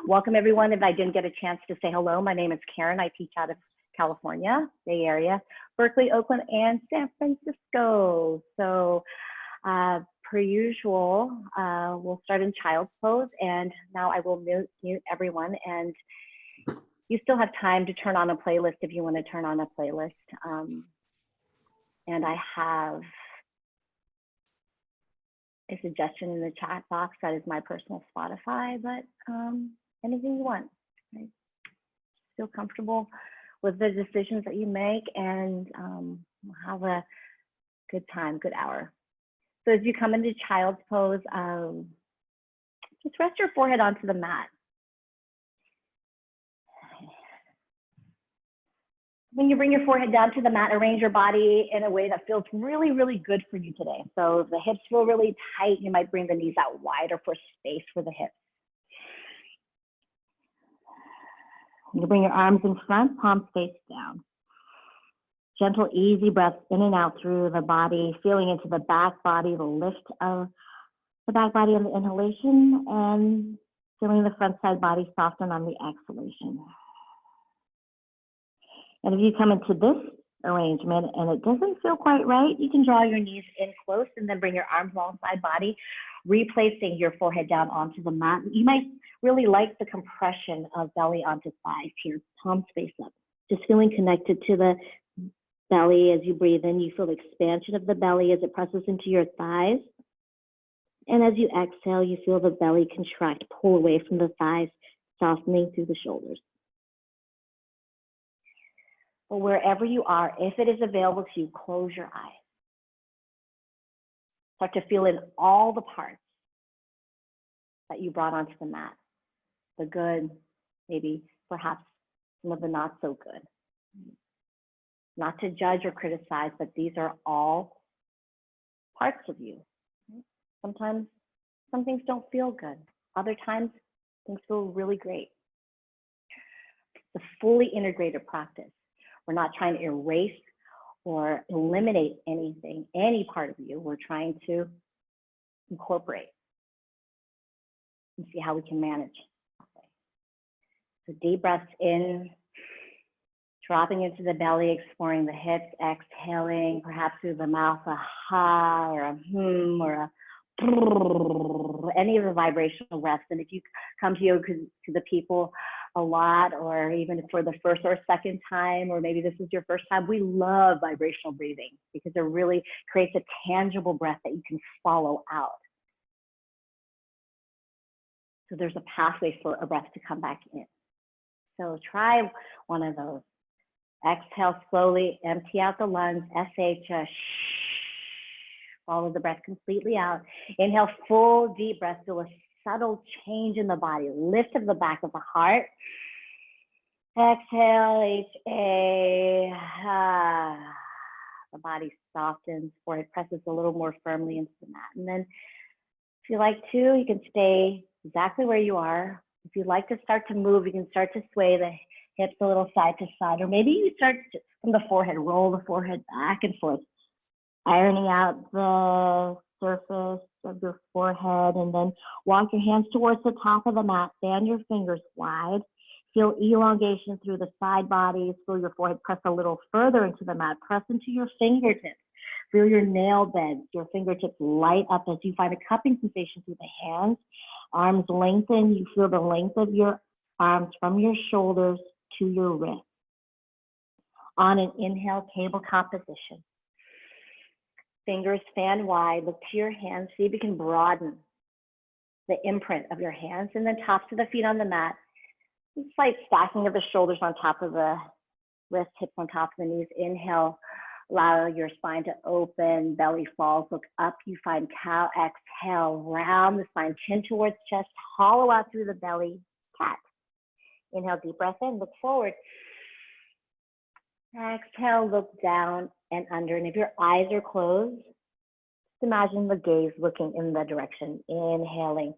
Welcome everyone. If I didn't get a chance to say hello, my name is Karen. I teach out of California, Bay Area, Berkeley, Oakland, and San Francisco. So per usual, we'll start in child's pose, and now I will mute everyone, and you still have time to turn on a playlist if you want to turn on a playlist. And I have a suggestion in the chat box that is my personal Spotify, but anything you want. Right? Feel comfortable with the decisions that you make, and have a good time, good hour. So as you come into child's pose, just rest your forehead onto the mat. When you bring your forehead down to the mat, arrange your body in a way that feels really, really good for you today. So if the hips feel really tight, you might bring the knees out wider for space for the hips. You bring your arms in front, palms face down. Gentle, easy breaths in and out through the body, feeling into the back body, the lift of the back body on the inhalation, and feeling the front side body soften on the exhalation. And if you come into this arrangement and it doesn't feel quite right, you can draw your knees in close and then bring your arms alongside body, replacing your forehead down onto the mat. You might really like the compression of belly onto thighs here, palms face up. Just feeling connected to the belly as you breathe in. You feel the expansion of the belly as it presses into your thighs. And as you exhale, you feel the belly contract, pull away from the thighs, softening through the shoulders. But wherever you are, if it is available to you, close your eyes. Start to feel in all the parts that you brought onto the mat. The good, maybe perhaps some of the not so good. Not to judge or criticize, but these are all parts of you. Sometimes some things don't feel good. Other times things feel really great. It's a fully integrated practice. We're not trying to erase or eliminate anything, any part of you. We're trying to incorporate and see how we can manage. So deep breaths in, dropping into the belly, exploring the hips, exhaling, perhaps through the mouth, a ha or a or a any of the vibrational breaths. And if you come to yoga to the people a lot, or even for the first or second time, or maybe this is your first time, we love vibrational breathing because it really creates a tangible breath that you can follow out. So there's a pathway for a breath to come back in. So try one of those. Exhale slowly, empty out the lungs, SH, follow the breath completely out. Inhale, full deep breath, feel a subtle change in the body, lift of the back of the heart. Exhale, HA, the body softens, forehead presses a little more firmly into the mat. And then if you like to, you can stay exactly where you are. If you like to start to move, you can start to sway the hips a little side to side, or maybe you start from the forehead, roll the forehead back and forth, ironing out the surface of your forehead, and then walk your hands towards the top of the mat, fan your fingers wide, feel elongation through the side bodies, feel your forehead press a little further into the mat, press into your fingertips, feel your nail beds, your fingertips light up as you find a cupping sensation through the hands, arms lengthen, you feel the length of your arms from your shoulders to your wrists. On an inhale, tabletop position. Fingers fan wide, look to your hands, see if you can broaden the imprint of your hands, and then tops of the feet on the mat. Slight stacking of the shoulders on top of the wrists, hips on top of the knees. Inhale, allow your spine to open, belly falls, look up, you find cow. Exhale, round the spine, chin towards chest, hollow out through the belly, cat. Inhale, deep breath in, look forward. Exhale, look down and under. And if your eyes are closed, just imagine the gaze looking in the direction. Inhaling,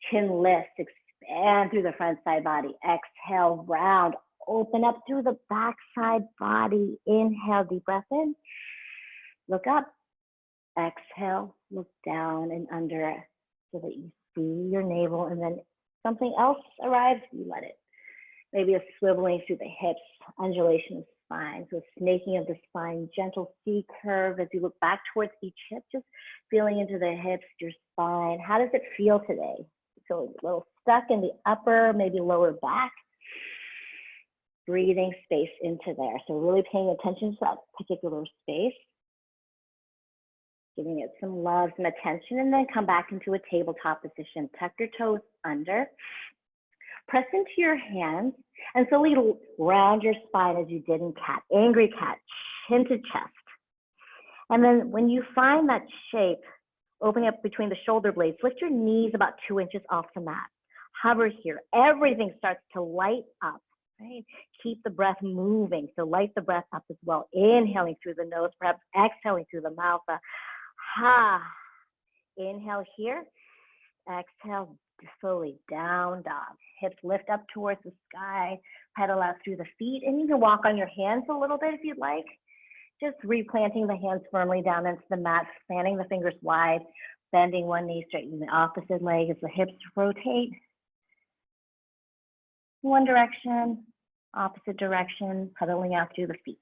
chin lifts, expand through the front side body. Exhale, round, open up through the back side body. Inhale, deep breath in, look up. Exhale, look down and under so that you see your navel, and then something else arrives, you let it. Maybe a swiveling through the hips, undulation of spine, so snaking of the spine, gentle C curve as you look back towards each hip, just feeling into the hips, your spine. How does it feel today? So a little stuck in the upper, maybe lower back. Breathing space into there. So really paying attention to that particular space. Giving it some love, some attention, and then come back into a tabletop position. Tuck your toes under. Press into your hands and slowly round your spine as you did in cat. Angry cat, chin to chest. And then when you find that shape, opening up between the shoulder blades, lift your knees about 2 inches off the mat. Hover here. Everything starts to light up. Right? Keep the breath moving. So light the breath up as well. Inhaling through the nose, perhaps exhaling through the mouth. Ha. Inhale here. Exhale slowly down dog. Hips lift up towards the sky. Pedal out through the feet. And you can walk on your hands a little bit if you'd like. Just replanting the hands firmly down into the mat, spanning the fingers wide, bending one knee, straightening the opposite leg as the hips rotate. One direction, opposite direction, pedaling out through the feet.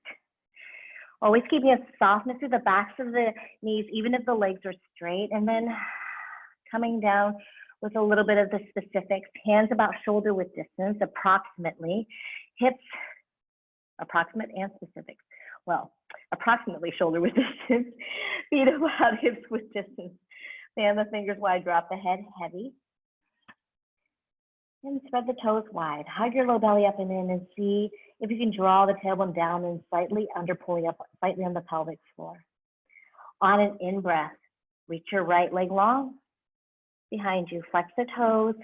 Always keeping a softness through the backs of the knees, even if the legs are straight, and then coming down with a little bit of the specifics. Hands about shoulder width distance, approximately. Hips, approximate and specifics. Well, approximately shoulder width distance. Feet about hips width distance. Fan the fingers wide, drop the head heavy. And spread the toes wide. Hug your low belly up and in and see if you can draw the tailbone down and slightly under, pulling up slightly on the pelvic floor. On an in-breath, reach your right leg long behind you. Flex the toes.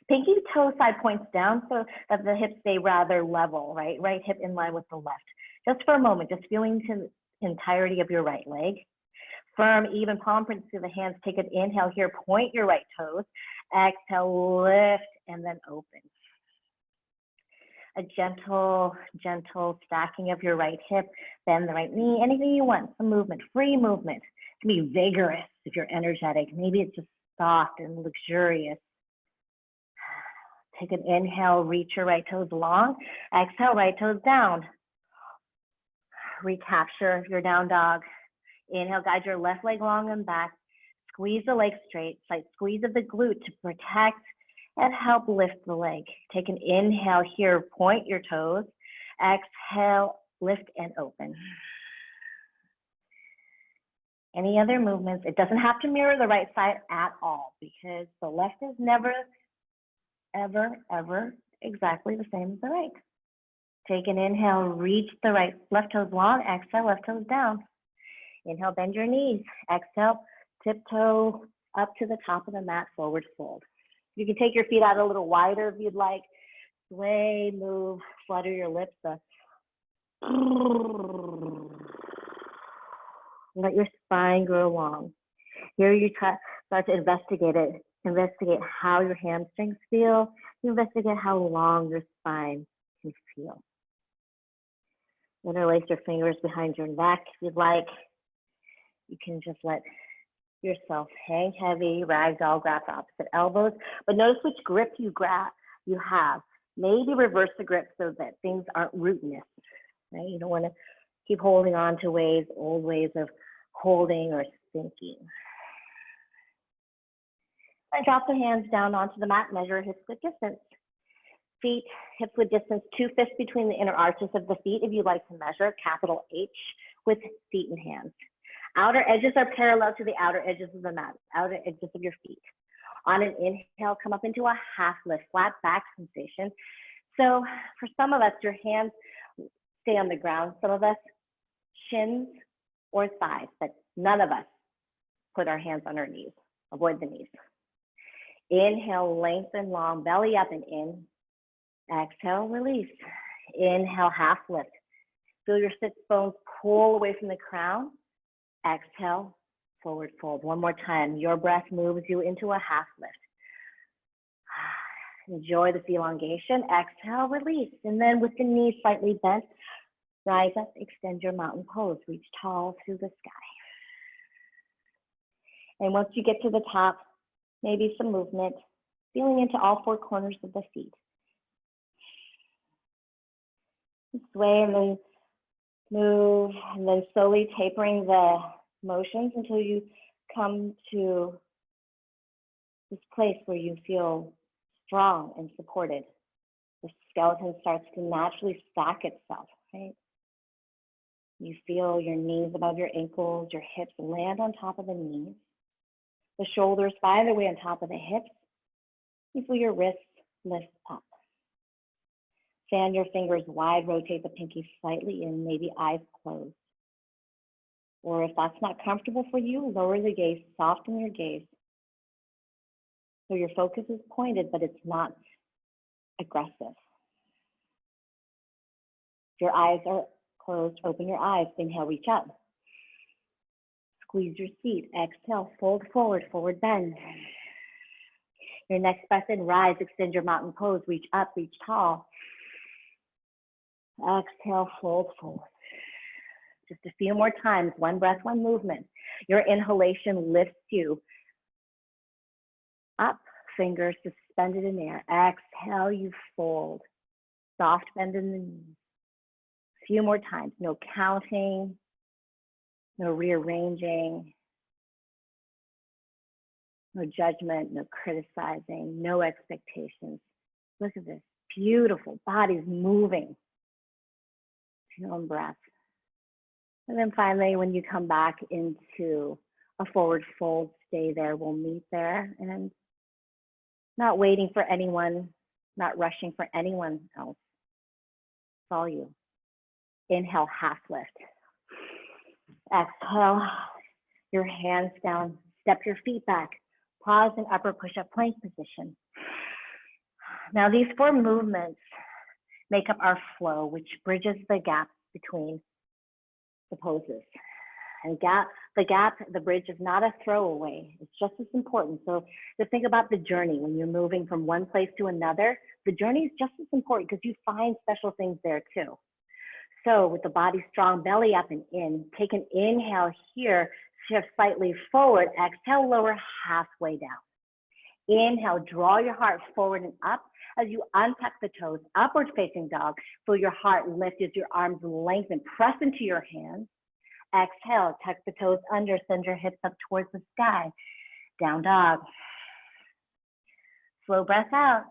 Pinky toe side points down so that the hips stay rather level, right? Right hip in line with the left. Just for a moment, just feeling to the entirety of your right leg. Firm, even palm prints through the hands. Take an inhale here, point your right toes. Exhale, lift, and then open. A gentle stacking of your right hip, bend the right knee, anything you want, some movement, free movement. It can be vigorous if you're energetic. Maybe it's just soft and luxurious. Take an inhale, reach your right toes long. Exhale, right toes down. Recapture your down dog. Inhale, guide your left leg long and back. Squeeze the leg straight, slight squeeze of the glute to protect and help lift the leg. Take an inhale here, point your toes. Exhale, lift and open. Any other movements? It doesn't have to mirror the right side at all because the left is never, ever, ever exactly the same as the right. Take an inhale, reach the left toes long. Exhale, left toes down. Inhale, bend your knees. Exhale, tiptoe up to the top of the mat, forward fold. You can take your feet out a little wider if you'd like. Sway, move, flutter your lips. Let your spine grow long. Here you start to investigate it. Investigate how your hamstrings feel. You investigate how long your spine can feel. Interlace your fingers behind your neck if you'd like. You can just let yourself hang heavy, ragdoll, grab the opposite elbows, but notice which grip you have. Maybe reverse the grip so that things aren't rootiness, right? You don't want to keep holding on to old ways of holding or thinking. And drop the hands down onto the mat, measure hips width distance. Feet, hips width distance, 2 fists between the inner arches of the feet if you'd like to measure, capital H, with feet and hands. Outer edges are parallel to the outer edges of the mat, outer edges of your feet. On an inhale, come up into a half lift, flat back sensation. So for some of us, your hands stay on the ground. Some of us, shins or thighs, but none of us put our hands on our knees. Avoid the knees. Inhale, lengthen long, belly up and in. Exhale, release. Inhale, half lift. Feel your sits bones pull away from the crown. Exhale, forward fold. One more time. Your breath moves you into a half lift. Enjoy this elongation. Exhale, release. And then with the knees slightly bent, rise up, extend your mountain pose. Reach tall through the sky. And once you get to the top, maybe some movement. feeling into all four corners of the feet. Sway and then move, and then slowly tapering the motions until you come to this place where you feel strong and supported. The skeleton starts to naturally stack itself, right? You feel your knees above your ankles, your hips land on top of the knees. The shoulders find their way on top of the hips. You feel your wrists lift up. Fan your fingers wide, rotate the pinky slightly in, maybe eyes closed. Or if that's not comfortable for you, lower the gaze, soften your gaze. So your focus is pointed, but it's not aggressive. If your eyes are closed, open your eyes, inhale, reach up. Squeeze your seat, exhale, fold forward, forward bend. Your next breath in, rise, extend your mountain pose, reach up, reach tall. Exhale, fold forward. Just a few more times, one breath, one movement. Your inhalation lifts you up, fingers suspended in air. Exhale, you fold. Soft bend in the knees. A few more times, no counting, no rearranging, no judgment, no criticizing, no expectations. Look at this, beautiful, body's moving. Your own breath. And then finally, when you come back into a forward fold, stay there. We'll meet there, and not waiting for anyone, not rushing for anyone else. It's all you. Inhale, half lift. Exhale, your hands down. Step your feet back. Pause in upper push-up plank position. Now these four movements make up our flow, which bridges the gap between the poses. And the bridge is not a throwaway. It's just as important. So to think about the journey when you're moving from one place to another, the journey is just as important because you find special things there too. So with the body strong, belly up and in, take an inhale here, shift slightly forward, exhale, lower halfway down. Inhale, draw your heart forward and up. As you untuck the toes, upward facing dog, feel your heart lift as your arms lengthen, press into your hands. Exhale, tuck the toes under, send your hips up towards the sky. Down dog. Slow breath out.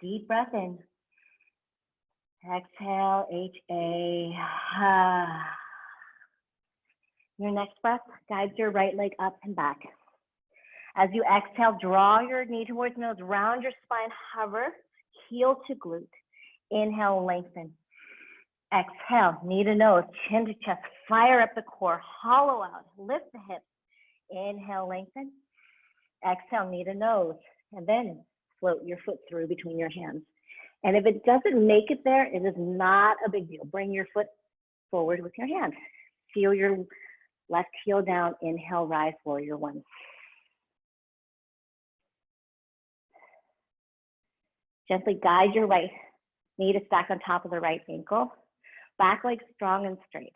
Deep breath in. Exhale, HA. Your next breath guides your right leg up and back. As you exhale, draw your knee towards nose, round your spine, hover, heel to glute. Inhale, lengthen. Exhale, knee to nose, chin to chest, fire up the core, hollow out, lift the hips. Inhale, lengthen. Exhale, knee to nose, and then float your foot through between your hands. And if it doesn't make it there, it is not a big deal. Bring your foot forward with your hand. Feel your left heel down. Inhale, rise, warrior one. Gently guide your right knee to stack on top of the right ankle. Back leg strong and straight.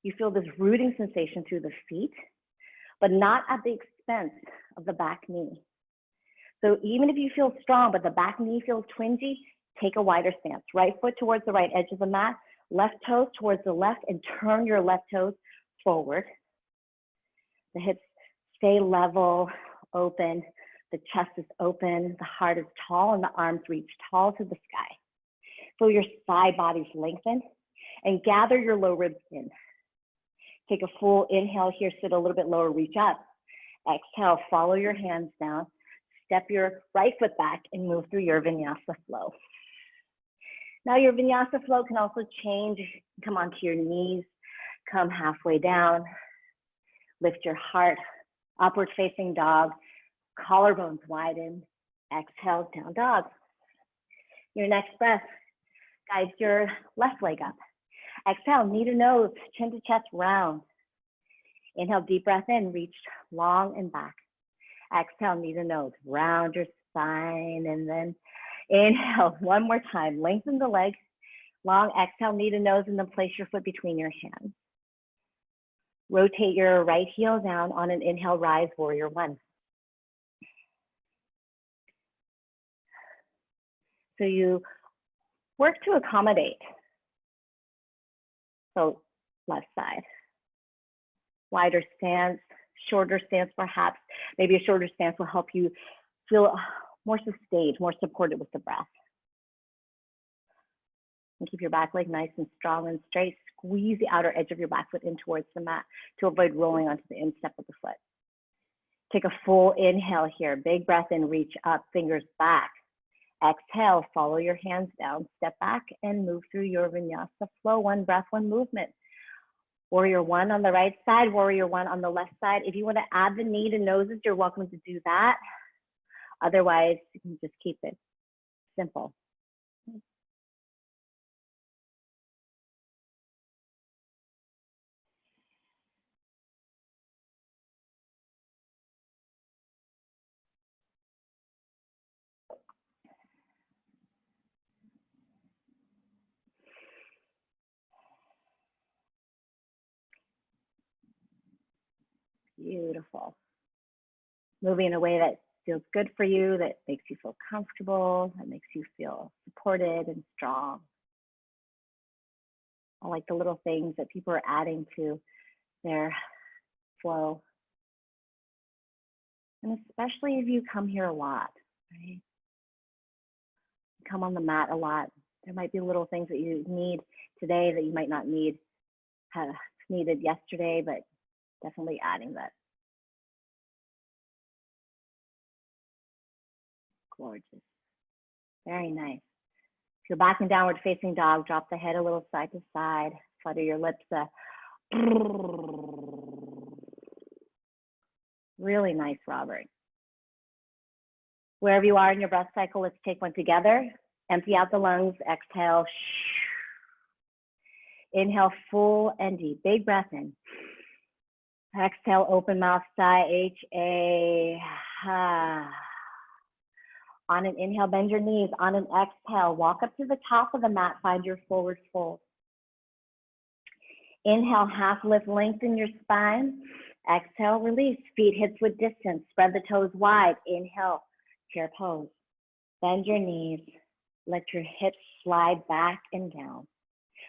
You feel this rooting sensation through the feet, but not at the expense of the back knee. So even if you feel strong, but the back knee feels twingy, take a wider stance. Right foot towards the right edge of the mat, left toes towards the left, and turn your left toes forward. The hips stay level, open. The chest is open, the heart is tall, and the arms reach tall to the sky. Feel your side bodies lengthen, and gather your low ribs in. Take a full inhale here, sit a little bit lower, reach up. Exhale, follow your hands down. Step your right foot back and move through your Vinyasa flow. Now your Vinyasa flow can also change. Come onto your knees, come halfway down. Lift your heart, upward facing dog. Collarbones widen. Exhale, down dog. Your next breath guides your left leg up. Exhale, knee to nose, chin to chest, round. Inhale, deep breath in, reach long and back. Exhale, knee to nose, round your spine, and then inhale one more time. Lengthen the leg, long exhale, knee to nose, and then place your foot between your hands. Rotate your right heel down on an inhale, rise, warrior one. So you work to accommodate. So left side, wider stance, shorter stance perhaps. Maybe a shorter stance will help you feel more sustained, more supported with the breath. And keep your back leg nice and strong and straight. Squeeze the outer edge of your back foot in towards the mat to avoid rolling onto the instep of the foot. Take a full inhale here. Big breath in, reach up, fingers back. Exhale, follow your hands down, step back and move through your vinyasa flow. One breath, one movement. Warrior one on the right side, warrior one on the left side. If you want to add the knee to noses, you're welcome to do that. Otherwise, you can just keep it simple. Beautiful. Moving in a way that feels good for you, that makes you feel comfortable, that makes you feel supported and strong. I like the little things that people are adding to their flow. And especially if you come here a lot, right? Come on the mat a lot. There might be little things that you need today that you might not need, have needed yesterday, but definitely adding that. Gorgeous. Very nice. If you're back in downward facing dog, drop the head a little side to side, flutter your lips. Really nice, Robert. Wherever you are in your breath cycle, let's take one together. Empty out the lungs, exhale. Inhale, full and deep. Big breath in. Exhale, open mouth, sigh, H-A. On an inhale, bend your knees. On an exhale, walk up to the top of the mat, find your forward fold. Inhale, half lift, lengthen your spine. Exhale, release, feet hips width distance. Spread the toes wide. Inhale, chair pose. Bend your knees. Let your hips slide back and down.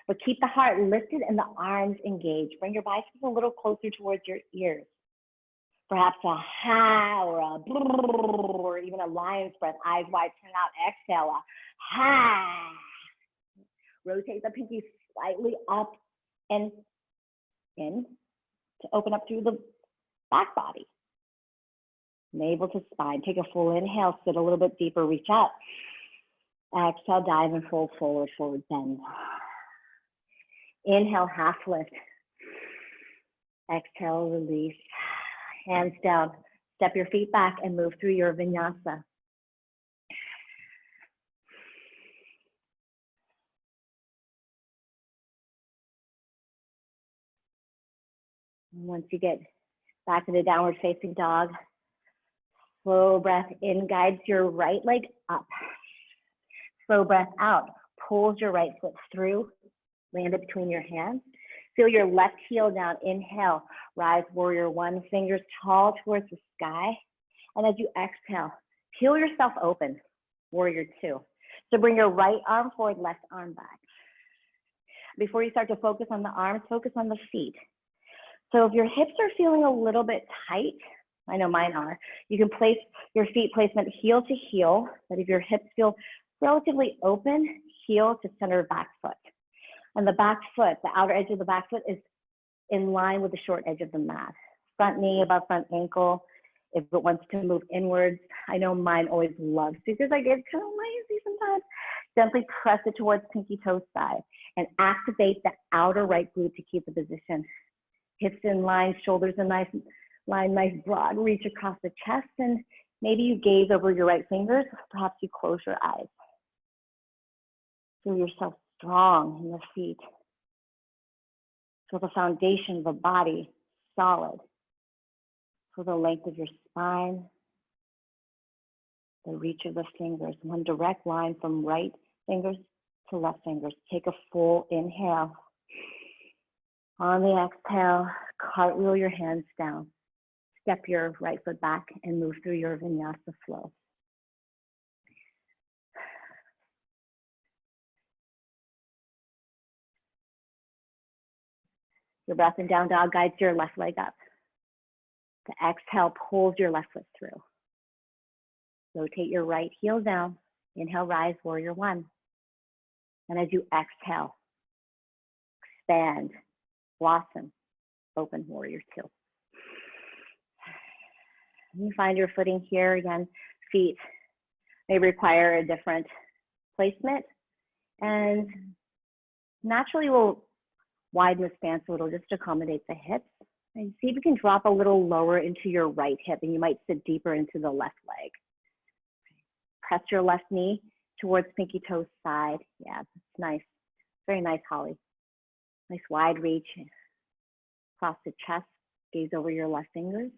But keep the heart lifted and the arms engaged. Bring your biceps a little closer towards your ears. Perhaps a ha or a brrr, or even a lion's breath, eyes wide, turn out, exhale, a ha. Rotate the pinky slightly up and in to open up through the back body. Navel to spine. Take a full inhale, sit a little bit deeper, reach up. Exhale, dive and fold forward, forward bend. Inhale, half lift. Exhale, release. Hands down. Step your feet back and move through your vinyasa. Once you get back to the downward facing dog, slow breath in guides your right leg up. Slow breath out, pulls your right foot through, land it between your hands. Feel your left heel down, inhale, rise, warrior one, fingers tall towards the sky. And as you exhale, peel yourself open, warrior two. So bring your right arm forward, left arm back. Before you start to focus on the arms, focus on the feet. So if your hips are feeling a little bit tight, I know mine are, you can place your feet placement heel to heel, but if your hips feel relatively open, heel to center back foot. And the back foot, the outer edge of the back foot is in line with the short edge of the mat. Front knee above front ankle. If it wants to move inwards, I know mine always loves to because I get kind of lazy sometimes. Gently press it towards pinky toe side and activate the outer right glute to keep the position. Hips in line, shoulders in nice line, nice broad reach across the chest, and maybe you gaze over your right fingers. Perhaps you close your eyes. Feel yourself strong in the feet. Feel the foundation of the body solid. Feel the length of your spine, the reach of the fingers, one direct line from right fingers to left fingers. Take a full inhale. On the exhale, cartwheel your hands down. Step your right foot back and move through your vinyasa flow. Your breath in down dog guides your left leg up. The exhale pulls your left foot through. Rotate your right heel down. Inhale, rise, warrior one. And as you exhale, expand, blossom, open, warrior two. You find your footing here. Again, feet may require a different placement, and naturally we'll widen the stance a little just to accommodate the hips. And see if you can drop a little lower into your right hip, and you might sit deeper into the left leg. Press your left knee towards pinky toe side. Yeah, it's nice. Very nice, Holly. Nice wide reach across the chest. Gaze over your left fingers.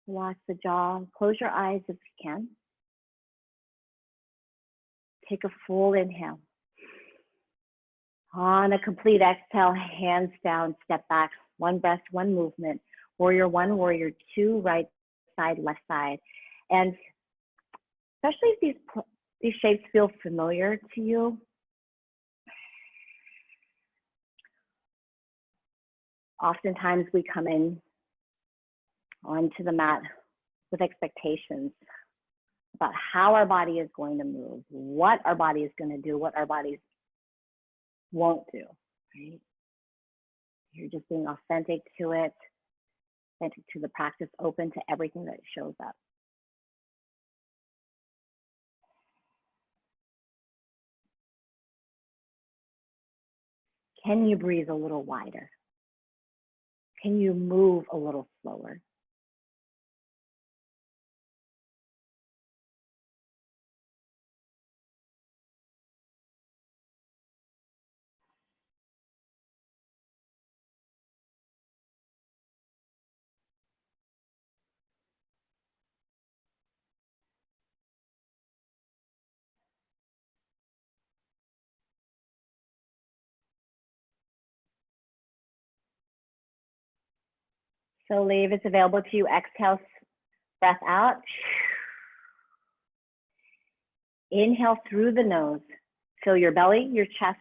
Relax the jaw. Close your eyes if you can. Take a full inhale. On a complete exhale, hands down, step back. One breath, one movement. Warrior one, warrior two, right side, left side. And especially if these shapes feel familiar to you, oftentimes we come in onto the mat with expectations about how our body is going to move, what our body is going to do, what our bodies won't do, right? You're just being authentic to it, authentic to the practice, open to everything that shows up. Can you breathe a little wider? Can you move a little slower? So leave, it's available to you. Exhale, breath out. Inhale through the nose. Fill your belly, your chest.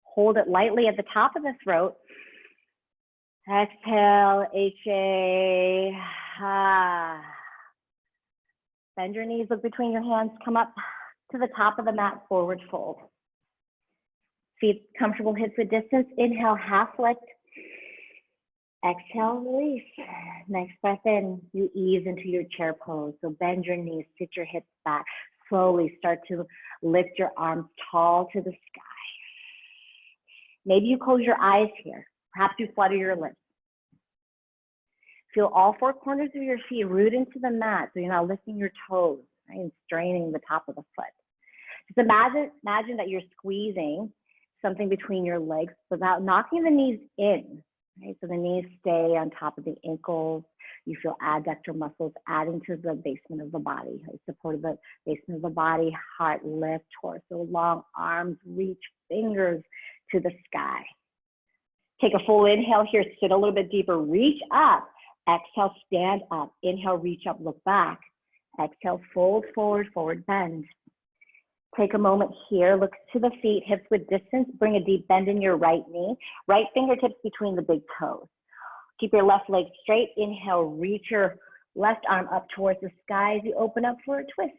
Hold it lightly at the top of the throat. Exhale, HA. Bend your knees, look between your hands, come up to the top of the mat, forward fold. Feet comfortable, hips width distance. Inhale, half lift. Exhale, release. Next breath in, you ease into your chair pose. So bend your knees, sit your hips back. Slowly start to lift your arms tall to the sky. Maybe you close your eyes here. Perhaps you flutter your lips. Feel all four corners of your feet root into the mat, so you're not lifting your toes, right, and straining the top of the foot. Just imagine that you're squeezing something between your legs without knocking the knees in. Right, so the knees stay on top of the ankles. You feel adductor muscles adding to the basement of the body. Right? Support of the basement of the body, heart lift, torso long, arms reach, fingers to the sky. Take a full inhale here, sit a little bit deeper, reach up. Exhale, stand up. Inhale, reach up, look back. Exhale, fold forward, forward bend. Take a moment here, look to the feet, hips width distance, bring a deep bend in your right knee, right fingertips between the big toes. Keep your left leg straight. Inhale, reach your left arm up towards the sky as you open up for a twist.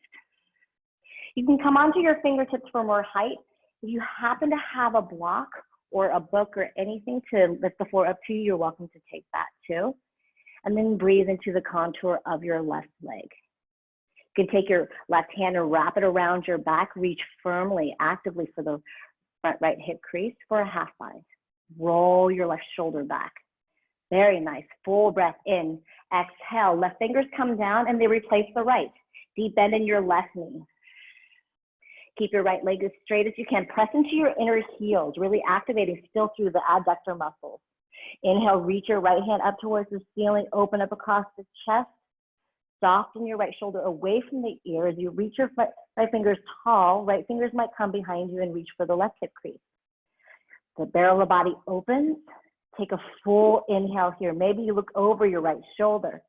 You can come onto your fingertips for more height. If you happen to have a block or a book or anything to lift the floor up to you, you're welcome to take that too. And then breathe into the contour of your left leg. You can take your left hand and wrap it around your back, reach firmly, actively for the front right hip crease for a half bind. Roll your left shoulder back. Very nice, full breath in. Exhale, left fingers come down and they replace the right. Deep bend in your left knee. Keep your right leg as straight as you can. Press into your inner heels, really activating still through the adductor muscles. Inhale, reach your right hand up towards the ceiling, open up across the chest. Soften your right shoulder away from the ear as you reach your right fingers tall. Right fingers might come behind you and reach for the left hip crease. The barrel of the body opens. Take a full inhale here. Maybe you look over your right shoulder.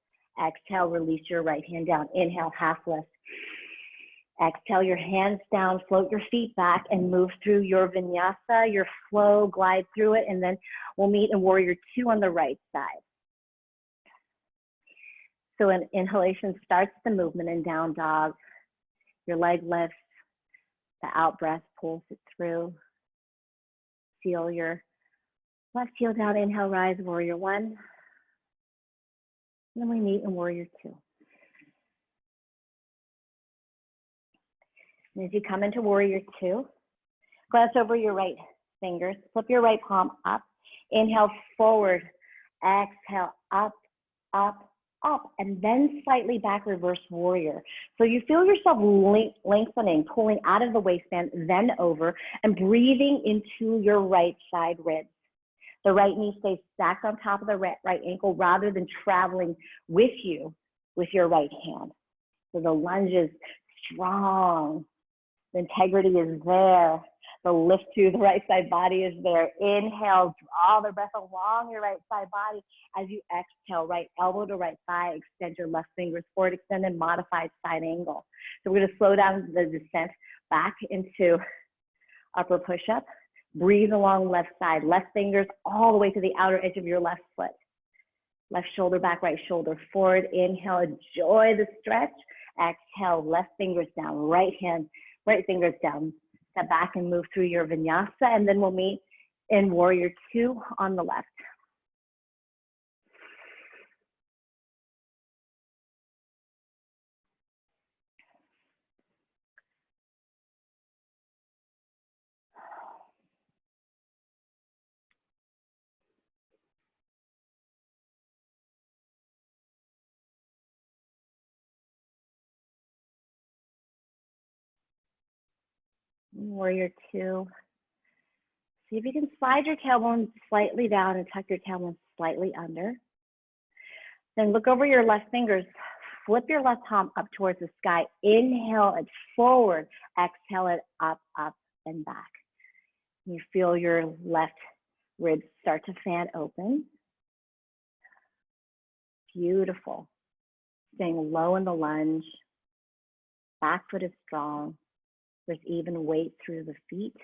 Exhale, release your right hand down. Inhale, half lift. Exhale your hands down, float your feet back and move through your vinyasa, your flow, glide through it, and then we'll meet in warrior two on the right side. So an inhalation starts the movement in down dog. Your leg lifts, the out breath pulls it through. Feel your left heel down, inhale, rise, warrior one. And then we meet in warrior two. And as you come into warrior two, glance over your right fingers, flip your right palm up, inhale forward, exhale up, up, up, and then slightly back, reverse warrior. So you feel yourself lengthening, pulling out of the waistband, then over, and breathing into your right side ribs. The right knee stays stacked on top of the right ankle rather than traveling with you with your right hand. So the lunge is strong. The integrity is there. The lift to the right side body is there. Inhale, draw the breath along your right side body. As you exhale, right elbow to right thigh, extend your left fingers forward, extend and modified side angle. So we're going to slow down the descent back into upper push-up. Breathe along left side, left fingers all the way to the outer edge of your left foot. Left shoulder back, right shoulder forward. Inhale, enjoy the stretch. Exhale, left fingers down, right fingers down. Step back and move through your vinyasa, and then we'll meet in warrior two on the left. Warrior two. See if you can slide your tailbone slightly down and tuck your tailbone slightly under. Then look over your left fingers. Flip your left palm up towards the sky. Inhale it forward. Exhale it up, up, and back. You feel your left ribs start to fan open. Beautiful. Staying low in the lunge. Back foot is strong. There's even weight through the feet.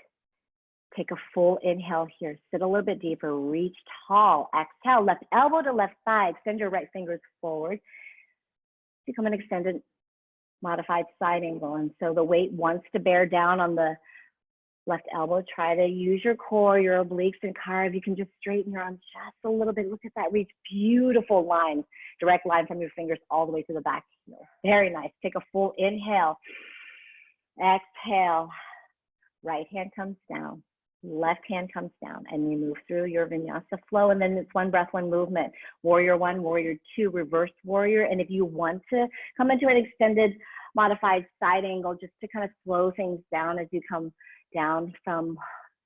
Take a full inhale here. Sit a little bit deeper. Reach tall. Exhale. Left elbow to left thigh. Extend your right fingers forward. Become an extended modified side angle. And so the weight wants to bear down on the left elbow. Try to use your core, your obliques, and carve. You can just straighten your arms just a little bit. Look at that reach. Beautiful line. Direct line from your fingers all the way to the back heel. Very nice. Take a full inhale. Exhale. Right hand comes down. Left hand comes down, and you move through your vinyasa flow, and then it's one breath, one movement. Warrior one, warrior two, reverse warrior. And if you want to come into an extended modified side angle, just to kind of slow things down as you come down from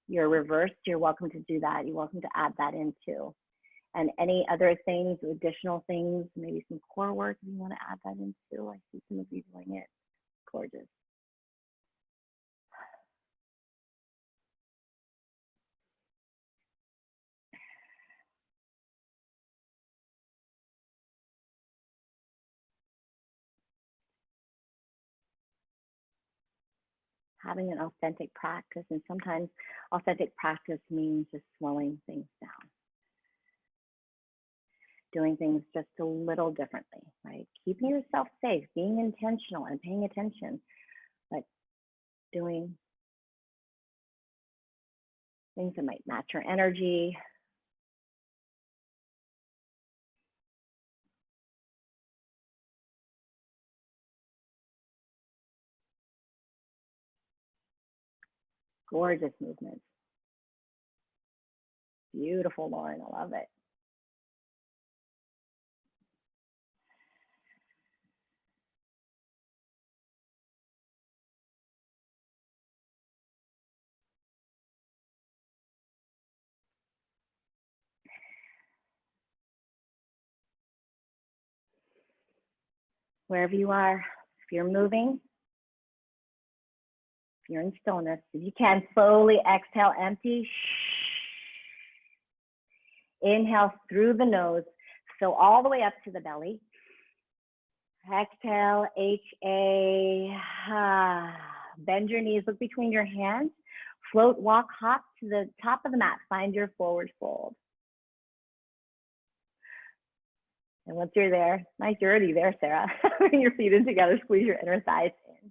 your reverse, you're welcome to do that. You're welcome to add that in too. And any other things, additional things, maybe some core work, if you want to add that in too. I see some of you doing it. Gorgeous. Having an authentic practice, and sometimes authentic practice means just slowing things down. Doing things just a little differently, right? Keeping yourself safe, being intentional and paying attention, but doing things that might match your energy. Gorgeous movements. Beautiful, Lauren, I love it. Wherever you are, if you're moving, if you're in stillness, if you can, slowly exhale, empty. Inhale through the nose, fill all the way up to the belly. Exhale, HA. Bend your knees, look between your hands. Float, walk, hop to the top of the mat. Find your forward fold. And once you're there, nice, you're already there, Sarah. Bring your feet in together, squeeze your inner thighs in.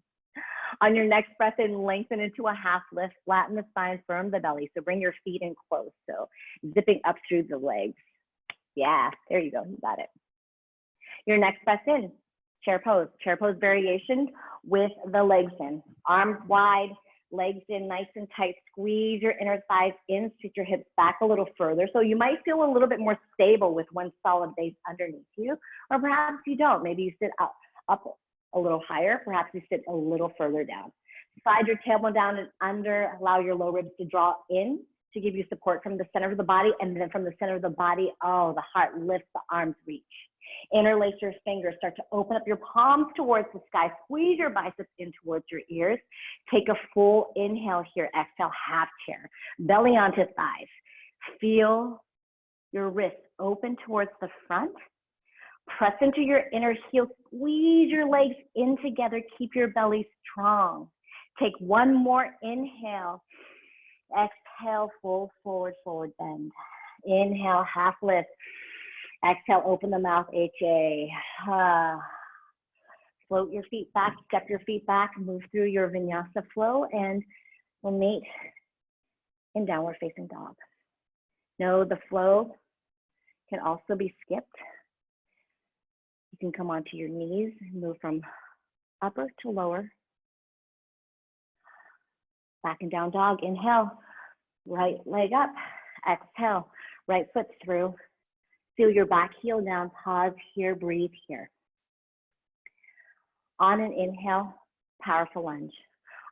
On your next breath in, lengthen into a half lift, flatten the spine, firm the belly. So bring your feet in close. So zipping up through the legs. Yeah, there you go, you got it. Your next breath in, chair pose variation with the legs in. Arms wide, legs in nice and tight. Squeeze your inner thighs in, scoot your hips back a little further. So you might feel a little bit more stable with one solid base underneath you, or perhaps you don't. Maybe you sit up a little higher, perhaps you sit a little further down. Slide your tailbone down and under, allow your low ribs to draw in to give you support from the center of the body, and then from the center of the body, oh, the heart lifts, the arms reach. Interlace your fingers, start to open up your palms towards the sky, squeeze your biceps in towards your ears. Take a full inhale here, exhale, half chair, belly onto thighs. Feel your wrists open towards the front. Press into your inner heel, squeeze your legs in together, keep your belly strong. Take one more inhale. Exhale, fold forward, forward bend. Inhale, half lift. Exhale, open the mouth, HA. Float your feet back, step your feet back, move through your Vinyasa flow, and we'll meet in downward facing dog. Know the flow can also be skipped. You can come onto your knees, move from upper to lower. Back and down dog, inhale, right leg up, exhale, right foot through. Feel your back heel down, pause here, breathe here. On an inhale, powerful lunge.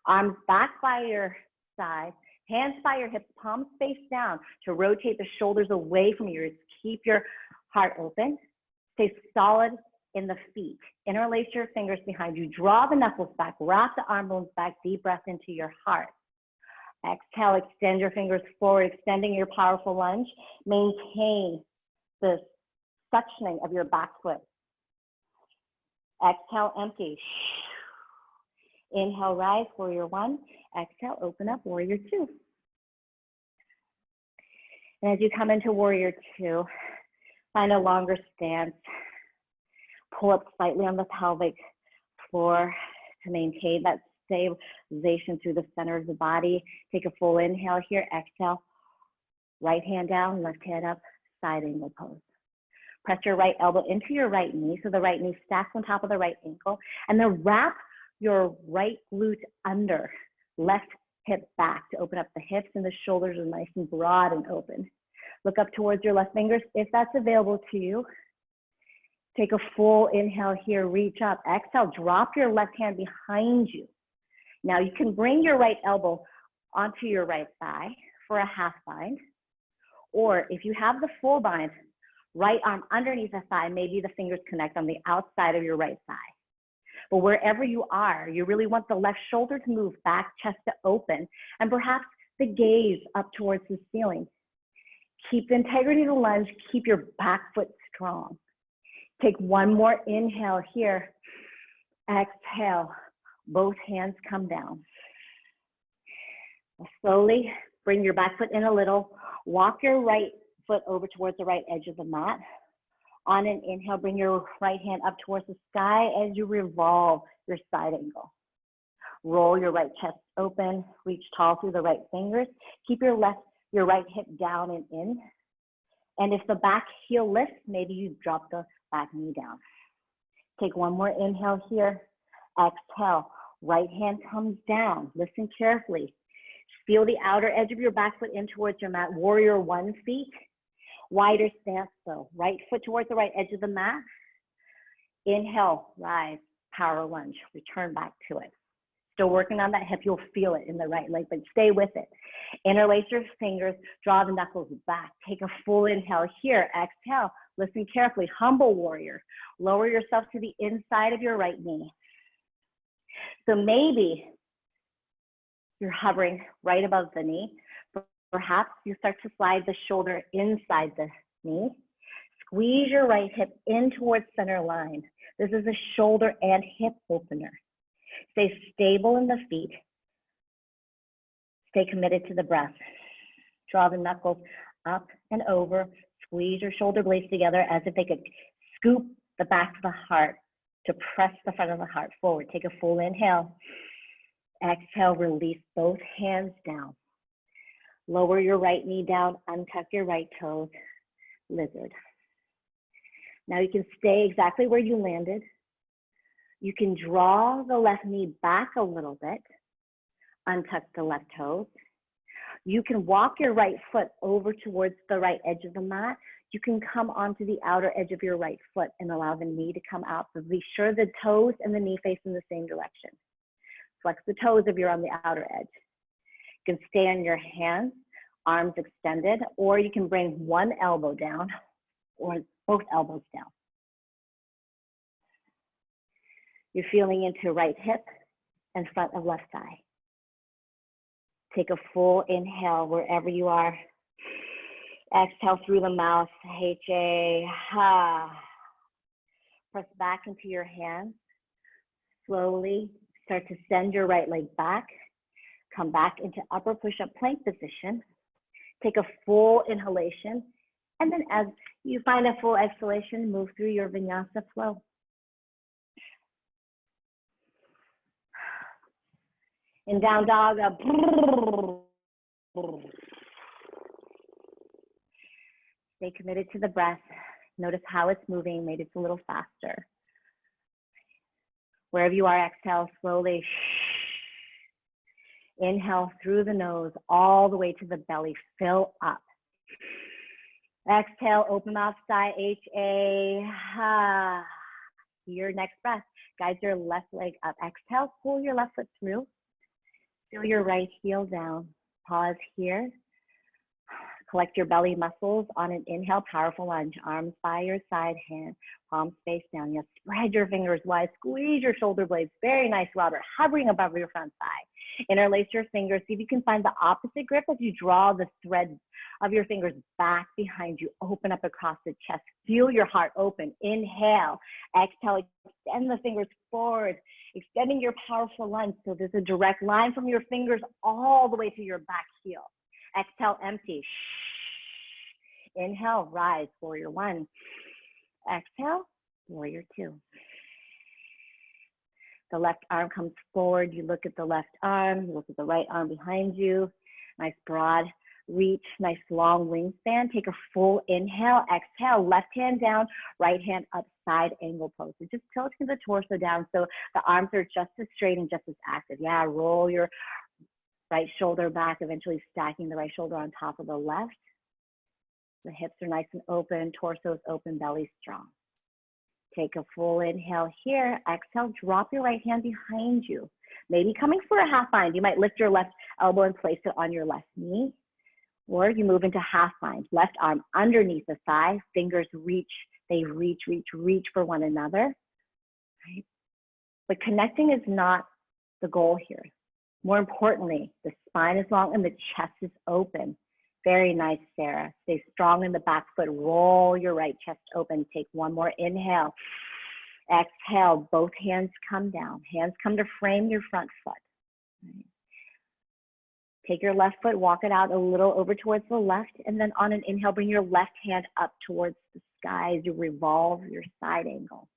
Arms back by your side, hands by your hips, palms face down to rotate the shoulders away from your ears. Keep your heart open. Stay solid in the feet. Interlace your fingers behind you. Draw the knuckles back, wrap the arm bones back, deep breath into your heart. Exhale, extend your fingers forward, extending your powerful lunge. Maintain the suctioning of your back foot. Exhale, empty. Inhale, rise, warrior one. Exhale, open up, warrior two. And as you come into warrior two, find a longer stance. Pull up slightly on the pelvic floor to maintain that stabilization through the center of the body. Take a full inhale here. Exhale, right hand down, left hand up, side angle pose. Press your right elbow into your right knee, so the right knee stacks on top of the right ankle, and then wrap your right glute under, left hip back to open up the hips, and the shoulders are nice and broad and open. Look up towards your left fingers if that's available to you. Take a full inhale here, reach up. Exhale, drop your left hand behind you. Now you can bring your right elbow onto your right thigh for a half bind, or if you have the full bind, right arm underneath the thigh, maybe the fingers connect on the outside of your right thigh. But wherever you are, you really want the left shoulder to move back, chest to open, and perhaps the gaze up towards the ceiling. Keep the integrity of the lunge, keep your back foot strong. Take one more inhale here. Exhale, both hands come down. Slowly bring your back foot in a little. Walk your right foot over towards the right edge of the mat. On an inhale, bring your right hand up towards the sky as you revolve your side angle. Roll your right chest open, reach tall through the right fingers. Keep your right hip down and in. And if the back heel lifts, maybe you drop the back knee down. Take one more inhale here. Exhale, right hand comes down. Listen carefully. Feel the outer edge of your back foot in towards your mat. Warrior one feet. Wider stance though. Right foot towards the right edge of the mat. Inhale, rise, power lunge. Return back to it. Still working on that hip, you'll feel it in the right leg, but stay with it. Interlace your fingers, draw the knuckles back. Take a full inhale here. Exhale, listen carefully. Humble warrior. Lower yourself to the inside of your right knee. So maybe you're hovering right above the knee. Perhaps you start to slide the shoulder inside the knee. Squeeze your right hip in towards center line. This is a shoulder and hip opener. Stay stable in the feet. Stay committed to the breath. Draw the knuckles up and over. Squeeze your shoulder blades together as if they could scoop the back of the heart to press the front of the heart forward. Take a full inhale. Exhale, release both hands down. Lower your right knee down, untuck your right toes, lizard. Now you can stay exactly where you landed. You can draw the left knee back a little bit, untuck the left toes. You can walk your right foot over towards the right edge of the mat. You can come onto the outer edge of your right foot and allow the knee to come out, but be sure the toes and the knee face in the same direction. Flex the toes if you're on the outer edge. You can stay on your hands, arms extended, or you can bring one elbow down or both elbows down. You're feeling into right hip and front of left thigh. Take a full inhale wherever you are. Exhale through the mouth, H-A, ha. Press back into your hands. Slowly start to send your right leg back. Come back into upper push-up plank position. Take a full inhalation. And then as you find a full exhalation, move through your Vinyasa flow. In down dog, stay committed to the breath. Notice how it's moving. Maybe it's a little faster. Wherever you are, exhale slowly. Inhale through the nose all the way to the belly. Fill up. Exhale, open mouth, sigh, H-A. Your next breath. Guide your left leg up. Exhale, pull your left foot through. Feel your right heel down. Pause here. Collect your belly muscles on an inhale, powerful lunge. Arms by your side, hand, palms face down. You spread your fingers wide, squeeze your shoulder blades. Very nice, Robert. Hovering above your front thigh. Interlace your fingers. See if you can find the opposite grip as you draw the threads of your fingers back behind you. Open up across the chest. Feel your heart open. Inhale. Exhale. Extend the fingers forward. Extending your powerful lunge. So there's a direct line from your fingers all the way to your back heel. Exhale, empty. Inhale, rise, warrior one. Exhale, warrior two. The left arm comes forward. You look at the left arm. You look at the right arm behind you. Nice broad reach, nice long wingspan. Take a full inhale. Exhale, left hand down, right hand up, side angle pose. So just tilting the torso down so the arms are just as straight and just as active. Yeah, roll your right shoulder back, eventually stacking the right shoulder on top of the left. The hips are nice and open, torso is open, belly strong. Take a full inhale here. Exhale, drop your right hand behind you. Maybe coming for a half bind. You might lift your left elbow and place it on your left knee. Or you move into half bind. Left arm underneath the thigh. Fingers reach. They reach for one another. Right? But connecting is not the goal here. More importantly, the spine is long and the chest is open. Very nice, Sarah. Stay strong in the back foot. Roll your right chest open. Take one more inhale. Exhale, both hands come down. Hands come to frame your front foot. Right. Take your left foot, walk it out a little over towards the left, and then on an inhale, bring your left hand up towards the sky as you revolve your side angle.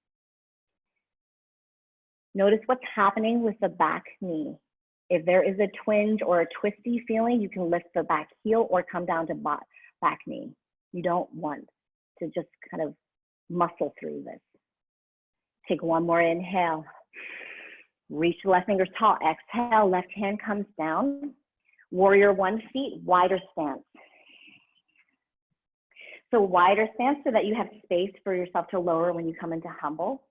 Notice what's happening with the back knee. If there is a twinge or a twisty feeling, you can lift the back heel or come down to back knee. You don't want to just kind of muscle through this. Take one more inhale. Reach the left fingers tall. Exhale, left hand comes down. Warrior one, feet wider stance. So wider stance so that you have space for yourself to lower when you come into humble.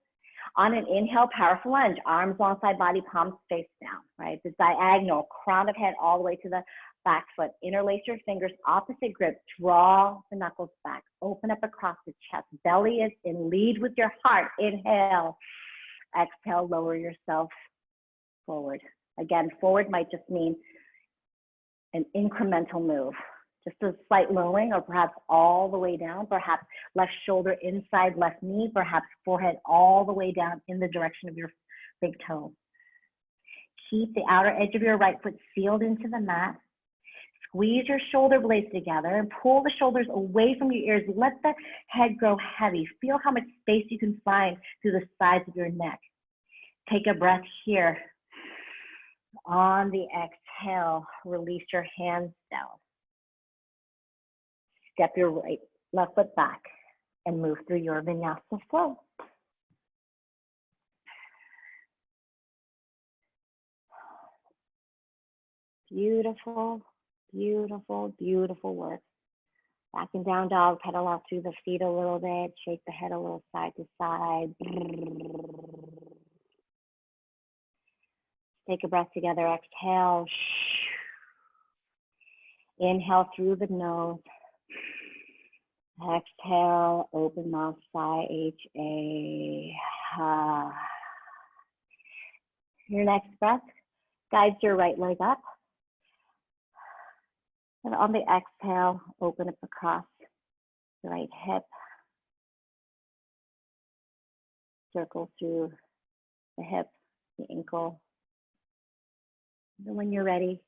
On an inhale, powerful lunge, arms alongside body, palms face down, right? The diagonal, crown of head all the way to the back foot. Interlace your fingers, opposite grip, draw the knuckles back, open up across the chest. Belly is in, lead with your heart. Inhale, exhale, lower yourself forward. Again, forward might just mean an incremental move. just a slight lowering, or perhaps all the way down, perhaps left shoulder inside left knee, perhaps forehead all the way down in the direction of your big toe. Keep the outer edge of your right foot sealed into the mat. Squeeze your shoulder blades together and pull the shoulders away from your ears. Let the head grow heavy. Feel how much space you can find through the sides of your neck. Take a breath here. On the exhale, release your hands down. Step your left foot back and move through your vinyasa flow. Beautiful, beautiful, beautiful work. Back and down dog, pedal out through the feet a little bit, shake the head a little side to side. Take a breath together, exhale. Inhale through the nose. Exhale, open mouth, sigh, H-A. Your next breath guides your right leg up. And on the exhale, open up across the right hip. Circle through the hip, the ankle. And when you're ready,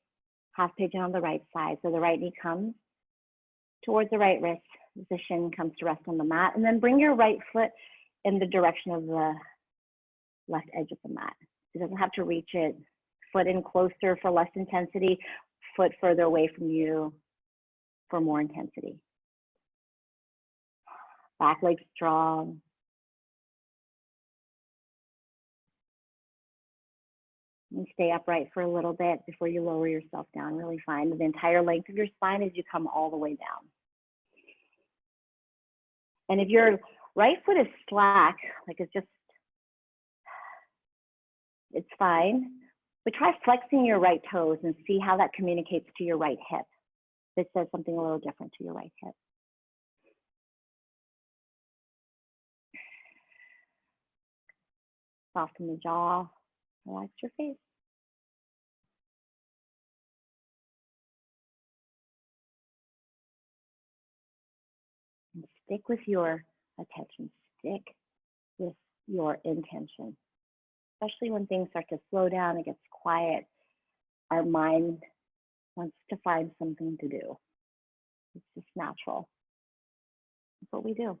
half pigeon on the right side. So the right knee comes towards the right wrist. The shin comes to rest on the mat. And then bring your right foot in the direction of the left edge of the mat. It doesn't have to reach it. Foot in closer for less intensity. Foot further away from you for more intensity. Back leg strong. And stay upright for a little bit before you lower yourself down. Really find the entire length of your spine as you come all the way down. And if your right foot is slack, like it's fine, but try flexing your right toes and see how that communicates to your right hip. It says something a little different to your right hip. Soften the jaw, relax your face. And stick with your attention, stick with your intention. Especially when things start to slow down, it gets quiet, our mind wants to find something to do. It's just natural. That's what we do.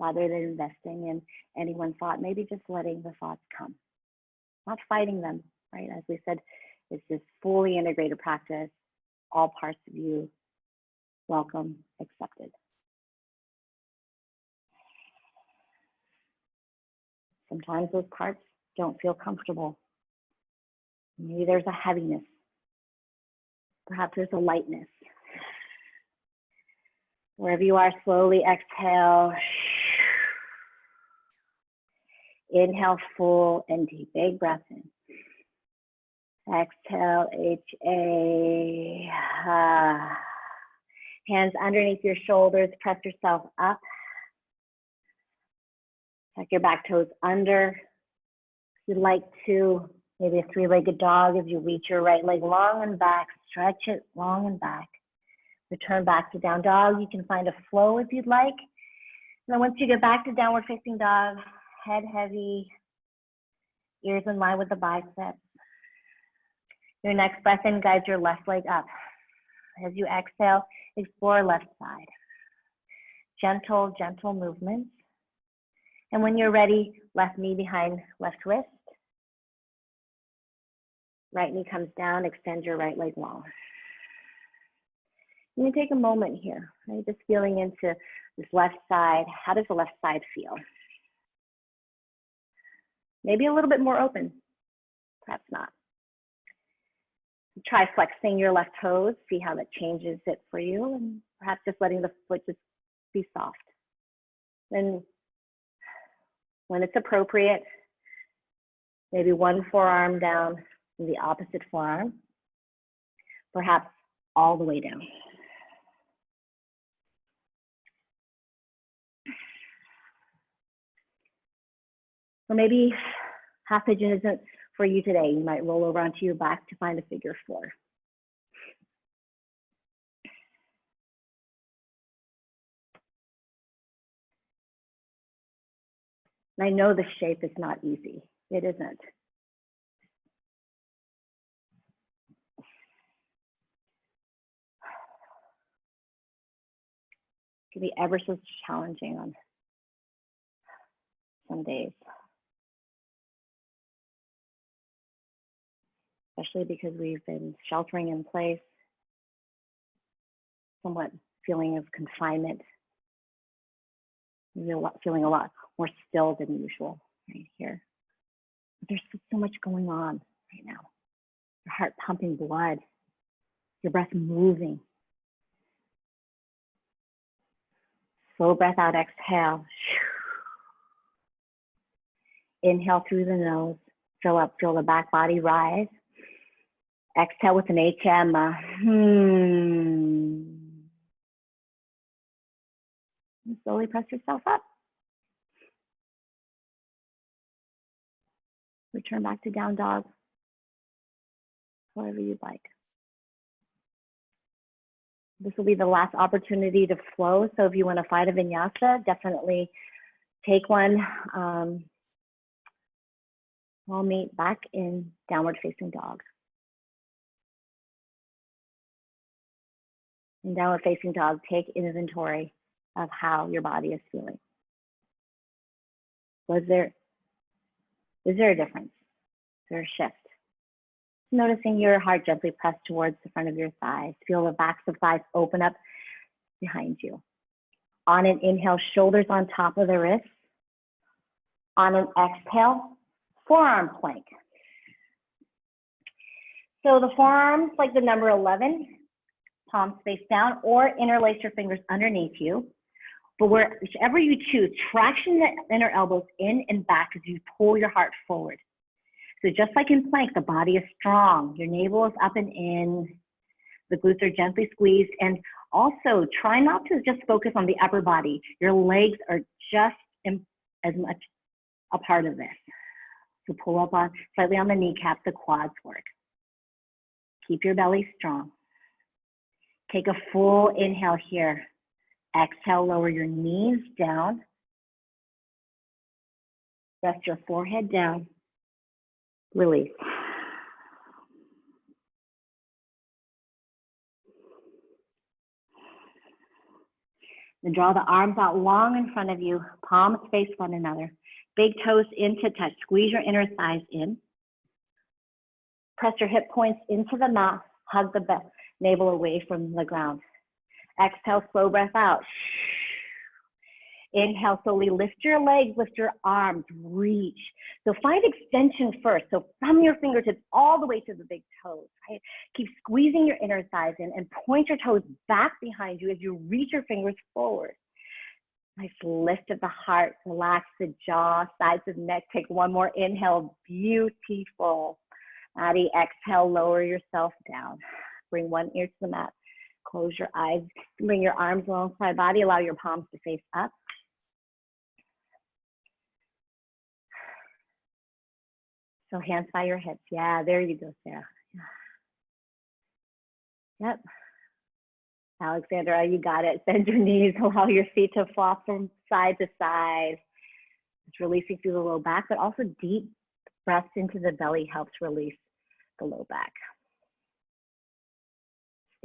Rather than investing in any one thought, maybe just letting the thoughts come, not fighting them, right? As we said, it's this fully integrated practice, all parts of you welcome, accepted. Sometimes those parts don't feel comfortable. Maybe there's a heaviness. Perhaps there's a lightness. Wherever you are, slowly exhale. Inhale, full and deep. Big breath in. Exhale, H-A. Hands underneath your shoulders. Press yourself up. Tuck your back toes under. If you'd like to, maybe a three-legged dog as you reach your right leg long and back. Stretch it long and back. Return back to down dog. You can find a flow if you'd like. And then once you get back to downward facing dog, head heavy, ears in line with the biceps. Your next breath in guides your left leg up. As you exhale, explore left side. Gentle, gentle movements. And when you're ready, left knee behind left wrist. Right knee comes down, extend your right leg long. You can take a moment here, right? Just feeling into this left side. How does the left side feel? Maybe a little bit more open, perhaps not. Try flexing your left toes, see how that changes it for you, and perhaps just letting the foot just be soft. Then when it's appropriate, maybe one forearm down and the opposite forearm, perhaps all the way down. Or maybe Half pigeon isn't for you today. You might roll over onto your back to find a figure 4. And I know the shape is not easy. It isn't. It can be ever so challenging on some days. Especially because we've been sheltering in place, somewhat feeling of confinement, feeling a lot more still than usual right here. But there's so much going on right now. Your heart pumping blood, your breath moving. Slow breath out, exhale. Inhale through the nose, fill up, feel the back body rise. Exhale with an HM. And slowly press yourself up. Return back to down dog, however you'd like. This will be the last opportunity to flow. So if you want to fight a vinyasa, definitely take one. We'll meet back in downward facing dog. In downward facing dog, take inventory of how your body is feeling. Is there a difference? Is there a shift? Noticing your heart gently pressed towards the front of your thighs. Feel the backs of thighs open up behind you. On an inhale, shoulders on top of the wrists. On an exhale, forearm plank. So the forearms, like the number 11, palms face down, or interlace your fingers underneath you. But whichever you choose, traction the inner elbows in and back as you pull your heart forward. So just like in plank, the body is strong. Your navel is up and in. The glutes are gently squeezed. And also try not to just focus on the upper body. Your legs are just as much a part of this. So pull up on slightly on the kneecaps, the quads work. Keep your belly strong. Take a full inhale here. Exhale, lower your knees down. Rest your forehead down. Release. Then draw the arms out long in front of you. Palms face one another. Big toes into touch. Squeeze your inner thighs in. Press your hip points into the mat. Hug the navel away from the ground. Exhale, slow breath out. Inhale, slowly lift your legs, lift your arms, reach. So find extension first. So from your fingertips all the way to the big toes, right? Keep squeezing your inner thighs in and point your toes back behind you as you reach your fingers forward. Nice lift of the heart, relax the jaw, sides of the neck. Take one more inhale, beautiful. Maddie, exhale, lower yourself down. Bring one ear to the mat. Close your eyes, bring your arms alongside body, allow your palms to face up. So hands by your hips. Yeah, there you go, Sarah. Yep. Alexandra, you got it. Bend your knees, allow your feet to flop from side to side. It's releasing through the low back, but also deep breaths into the belly helps release the low back.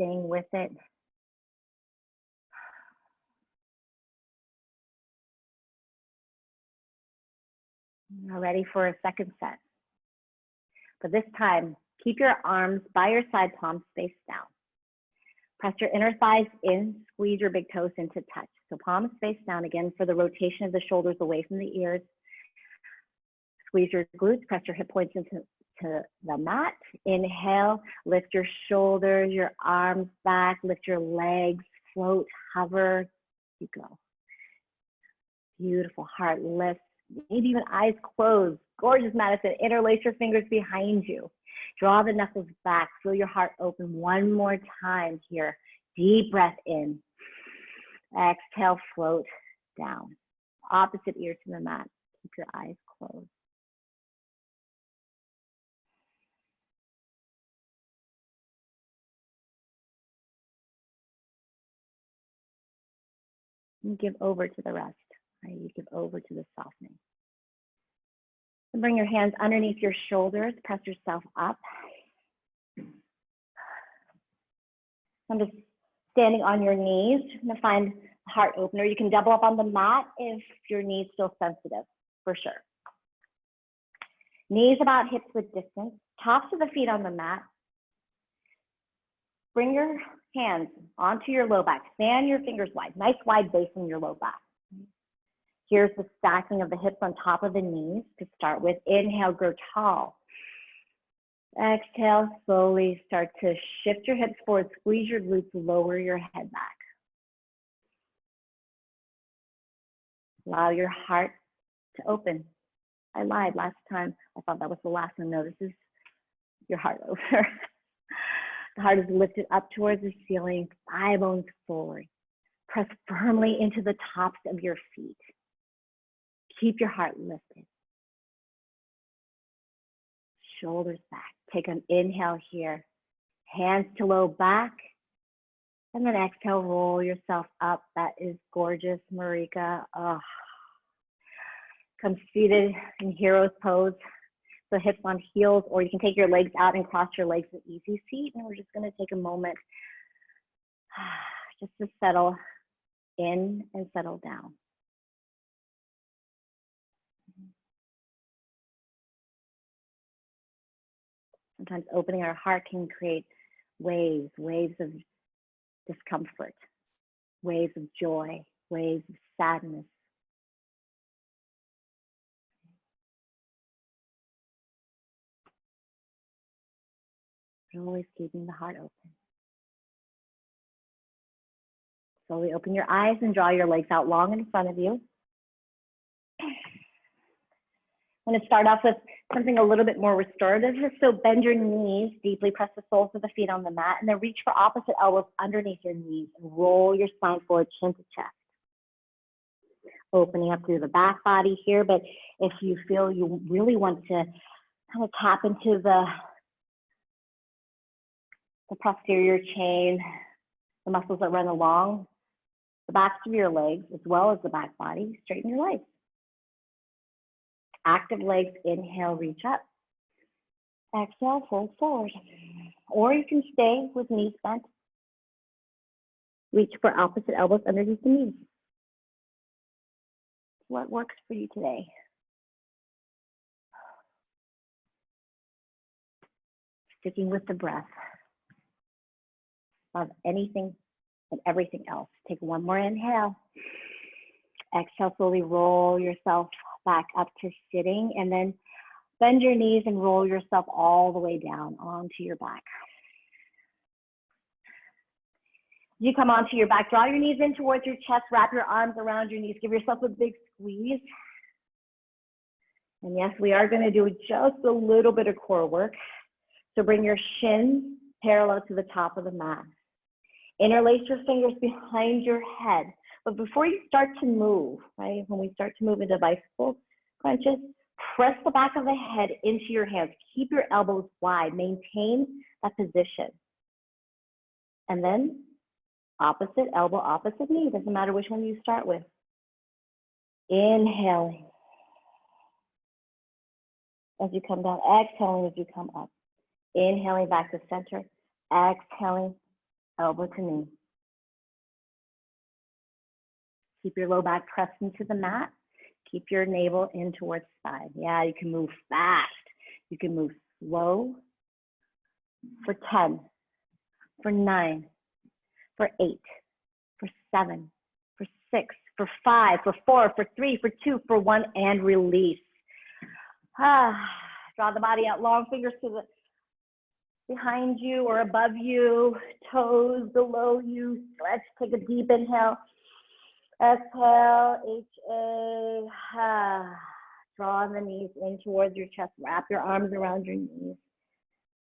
Staying with it. Now ready for a second set. But this time, keep your arms by your side, palms face down. Press your inner thighs in, squeeze your big toes into touch. So palms face down again for the rotation of the shoulders away from the ears. Squeeze your glutes, press your hip points into the mat. Inhale, lift your shoulders, your arms back, lift your legs, float, hover. You go. Beautiful, heart lifts, maybe even eyes closed. Gorgeous, Madison. Interlace your fingers behind you. Draw the knuckles back. Feel your heart open one more time here. Deep breath in. Exhale, float down. Opposite ear to the mat. Keep your eyes closed. You give over to the rest, right? You give over to the softening. And bring your hands underneath your shoulders, press yourself up. I'm just standing on your knees. I'm gonna find a heart opener. You can double up on the mat if your knees feel sensitive, for sure. Knees about hips width distance, tops of the feet on the mat. Bring your hands onto your low back. Fan your fingers wide, nice wide base in your low back. Here's the stacking of the hips on top of the knees to start with. Inhale, grow tall. Exhale, slowly start to shift your hips forward, squeeze your glutes, lower your head back. Allow your heart to open. I lied last time. I thought that was the last one. No, this is your heart opener. The heart is lifted up towards the ceiling, thigh bones forward. Press firmly into the tops of your feet. Keep your heart lifted. Shoulders back. Take an inhale here. Hands to low back. And then exhale, roll yourself up. That is gorgeous, Marika. Oh. Come seated in hero's pose. So hips on heels, or you can take your legs out and cross your legs in easy seat. And we're just going to take a moment just to settle in and settle down. Sometimes opening our heart can create waves of discomfort, waves of joy, waves of sadness. But always keeping the heart open. Slowly open your eyes and draw your legs out long in front of you. I'm going to start off with something a little bit more restorative. So bend your knees deeply, press the soles of the feet on the mat, and then reach for opposite elbows underneath your knees and roll your spine forward, chin to chest. Opening up through the back body here, but if you feel you really want to kind of tap into the posterior chain, the muscles that run along the backs of your legs, as well as the back body, straighten your legs. Active legs, inhale, reach up. Exhale, fold forward. Or you can stay with knees bent. Reach for opposite elbows underneath the knees. What works for you today? Sticking with the breath of anything and everything else. Take one more inhale. Exhale, slowly roll yourself back up to sitting, and then bend your knees and roll yourself all the way down onto your back. You come onto your back, draw your knees in towards your chest, wrap your arms around your knees, give yourself a big squeeze. And yes, we are going to do just a little bit of core work. So bring your shins parallel to the top of the mat. Interlace your fingers behind your head. But before you start to move, right, when we start to move into bicycle crunches, press the back of the head into your hands. Keep your elbows wide. Maintain that position. And then opposite elbow, opposite knee. Doesn't matter which one you start with. Inhaling as you come down. Exhaling as you come up. Inhaling back to center. Exhaling, elbow to knee. Keep your low back pressed into the mat. Keep your navel in towards spine. Yeah, you can move fast. You can move slow. For 10, for 9, for 8, for 7, for 6, for 5, for 4, for 3, for 2, for 1, and release. Draw the body out long, fingers to the behind you or above you, toes below you. Stretch, take a deep inhale. Exhale, H-A. Draw the knees in towards your chest. Wrap your arms around your knees.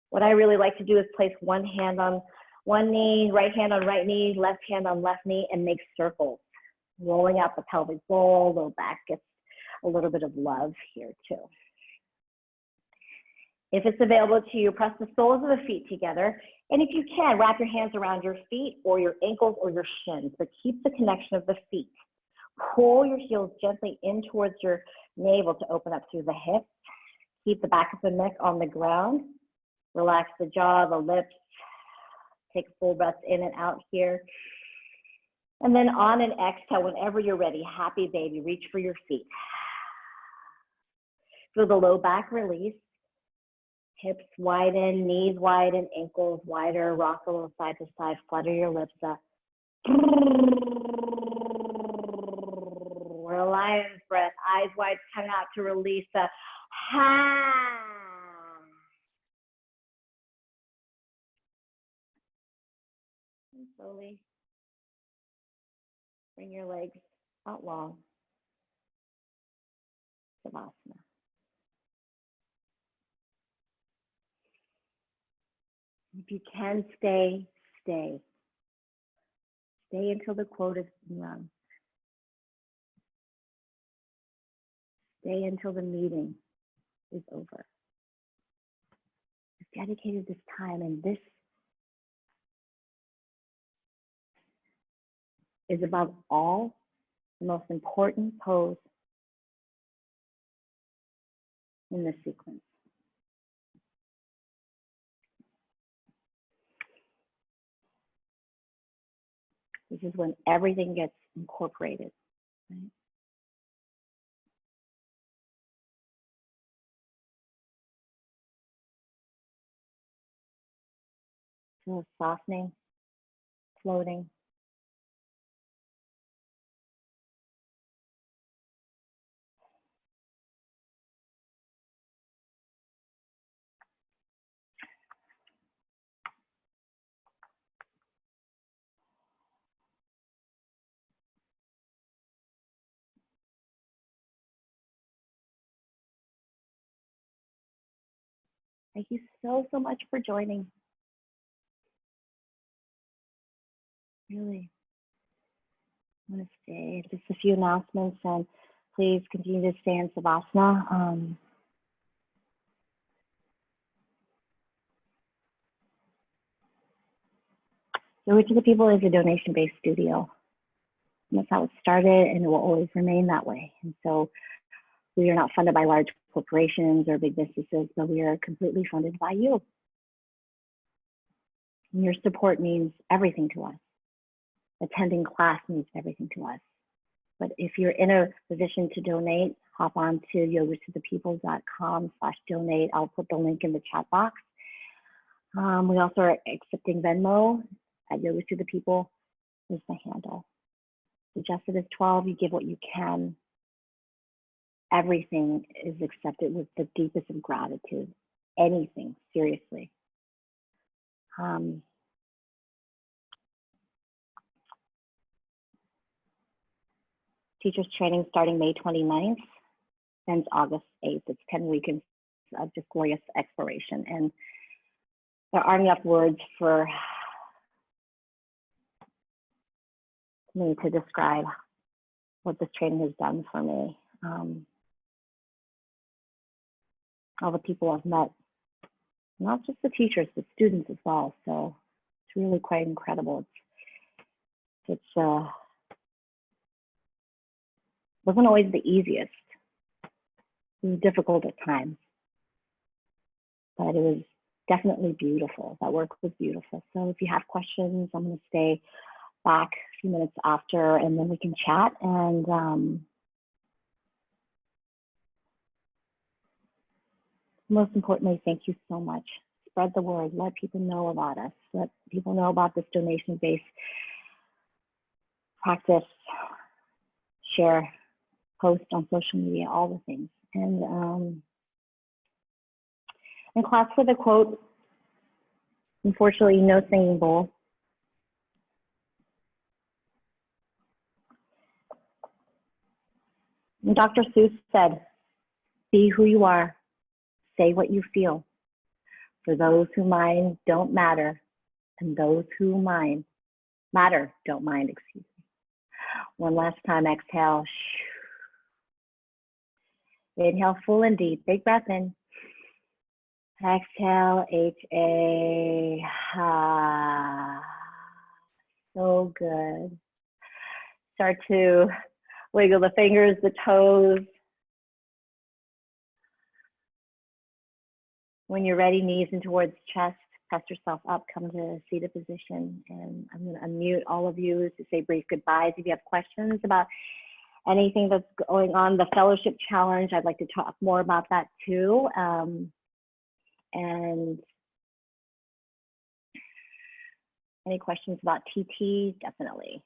What I really like to do is place one hand on one knee, right hand on right knee, left hand on left knee, and make circles. Rolling out the pelvic bowl, low back gets a little bit of love here too. If it's available to you, press the soles of the feet together. And if you can, wrap your hands around your feet or your ankles or your shins, but keep the connection of the feet. Pull your heels gently in towards your navel to open up through the hips. Keep the back of the neck on the ground. Relax the jaw, the lips. Take a full breath in and out here. And then on an exhale, whenever you're ready, happy baby, reach for your feet. Feel the low back release. Hips widen, knees widen, ankles wider. Rock a little side to side. Flutter your lips up. We're a lion's breath. Eyes wide, tongue out to release a ha. And slowly bring your legs out long. Savasana. If you can stay, stay. Stay until the quote is run. Stay until the meeting is over. You've dedicated this time, and this is above all the most important pose in this sequence. This is when everything gets incorporated, right? So softening, floating. Thank you so, so much for joining. Really. I'm going to stay. Just a few announcements, and please continue to stay in Savasana. So Rich of the People is a donation-based studio. And that's how it started, and it will always remain that way. And so we are not funded by large corporations or big businesses, but we are completely funded by you. And your support means everything to us. Attending class means everything to us. But if you're in a position to donate, hop on to yogastothepeople.com/donate. I'll put the link in the chat box. We also are accepting Venmo at Yoga to the People is the handle. Suggested is 12, you give what you can. Everything is accepted with the deepest of gratitude. Anything, seriously. Teachers training starting May 29th, ends August 8th. It's 10 weekends of just glorious exploration. And there aren't enough words for me to describe what this training has done for me. All the people I've met, not just the teachers, but students as well. So it's really quite incredible. It's wasn't always the easiest. It was difficult at times, but it was definitely beautiful. That work was beautiful. So if you have questions, I'm going to stay back a few minutes after, and then we can chat. And most importantly, thank you so much. Spread the word. Let people know about us. Let people know about this donation-based practice. Share, post on social media, all the things. And in class for the quote, unfortunately, no singing bowl. And Dr. Seuss said, be who you are, say what you feel. For those who mind don't matter, and those who matter don't mind, excuse me. One last time, exhale. Inhale full and deep, big breath in. Exhale, H-A, ha. So good. Start to Wiggle the fingers, the toes. When you're ready, knees in towards chest, press yourself up, come to seated position. And I'm going to unmute all of you to say brief goodbyes. If you have questions about anything that's going on, the fellowship challenge, I'd like to talk more about that too. And any questions about TT, definitely.